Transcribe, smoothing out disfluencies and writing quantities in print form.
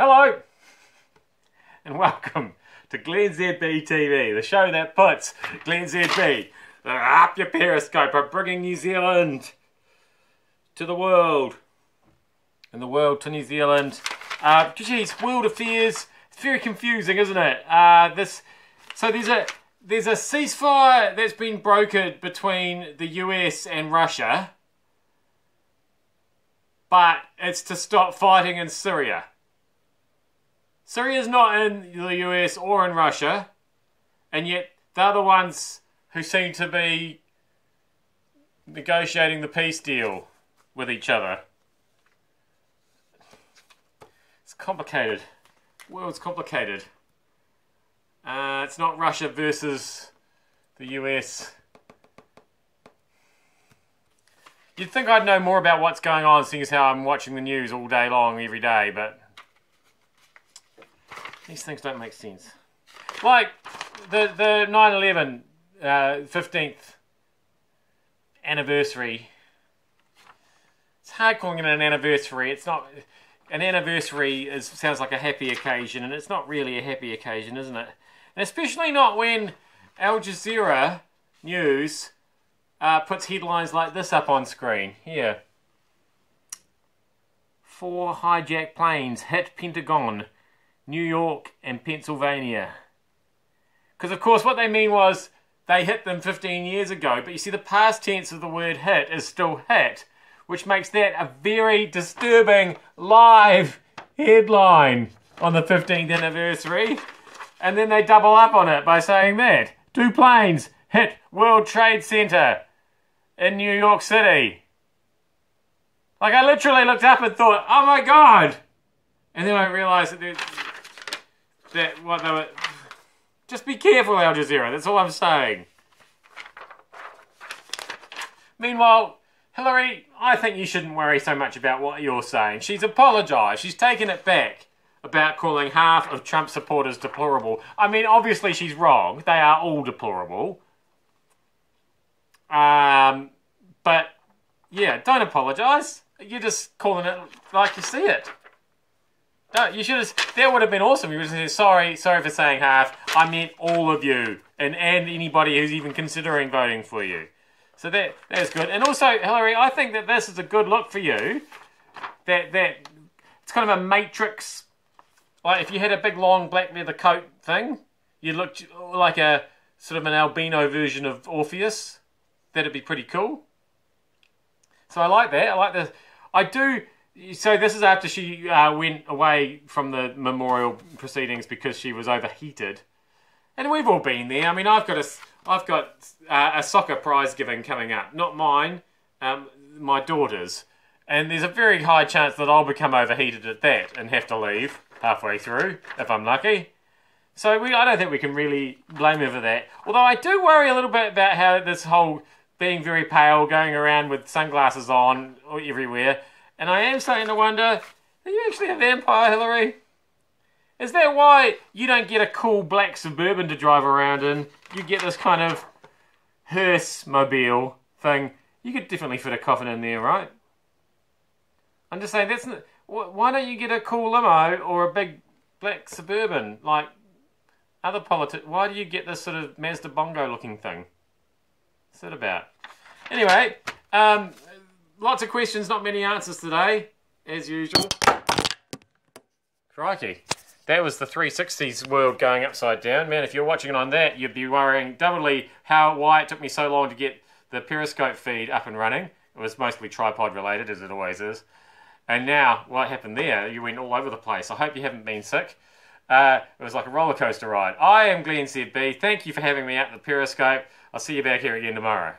Hello and welcome to glennzb TV, the show that puts glennzb up your Periscope of bringing New Zealand to the world and the world to New Zealand. Geez, world affairs, it's very confusing, isn't it? So there's a ceasefire that's been brokered between the US and Russia, but it's to stop fighting in Syria. Syria's not in the US or in Russia, and yet they're the ones who seem to be negotiating the peace deal with each other. It's complicated. The world's complicated. It's not Russia versus the US. You'd think I'd know more about what's going on, seeing as how I'm watching the news all day long, every day, but these things don't make sense. Like the 9/11 15th anniversary. It's hard calling it an anniversary. It's not. An anniversary sounds like a happy occasion, and it's not really a happy occasion, isn't it? And especially not when Al Jazeera News puts headlines like this up on screen. Here. 4 hijacked planes hit Pentagon, New York and Pennsylvania. Because of course what they mean was they hit them 15 years ago, but you see the past tense of the word hit is still hit, which makes that a very disturbing live headline on the 15th anniversary. And then they double up on it by saying that 2 planes hit World Trade Center in New York City. Like, I literally looked up and thought, oh my god! And then I realised that what they were... Just be careful, Al Jazeera, that's all I'm saying. Meanwhile, Hillary, I think you shouldn't worry so much about what you're saying. She's apologised. She's taken it back about calling half of Trump supporters deplorable. I mean, obviously she's wrong. They are all deplorable. But, yeah, don't apologise. You're just calling it like you see it. No, you should have... That would have been awesome. You would have said, sorry for saying half. I meant all of you. And anybody who's even considering voting for you. So that's good. And also, Hillary, I think that this is a good look for you. That it's kind of a matrix. Like if you had a big long black leather coat thing, you'd look like a sort of an albino version of Orpheus. That'd be pretty cool. So I like that. I like the... I do... So this is after she went away from the memorial proceedings because she was overheated. And we've all been there. I mean, I've got a soccer prize giving coming up. Not mine, my daughter's. And there's a very high chance that I'll become overheated at that and have to leave halfway through, if I'm lucky. So I don't think we can really blame her for that. Although I do worry a little bit about how this whole being very pale, going around with sunglasses on everywhere. And I am starting to wonder, are you actually a vampire, Hillary? Is that why you don't get a cool black Suburban to drive around in? You get this kind of hearse-mobile thing. You could definitely fit a coffin in there, right? I'm just saying, that's not, why don't you get a cool limo or a big black Suburban? Like other politics. Why do you get this sort of Mazda Bongo looking thing? What's that about? Anyway, lots of questions, not many answers today, as usual. Crikey. That was the 360s world going upside down. Man, if you're watching it on that, you'd be worrying doubly why it took me so long to get the Periscope feed up and running. It was mostly tripod related, as it always is. And now, what happened there? You went all over the place. I hope you haven't been sick. It was like a roller coaster ride. I am glennzb. Thank you for having me at the Periscope. I'll see you back here again tomorrow.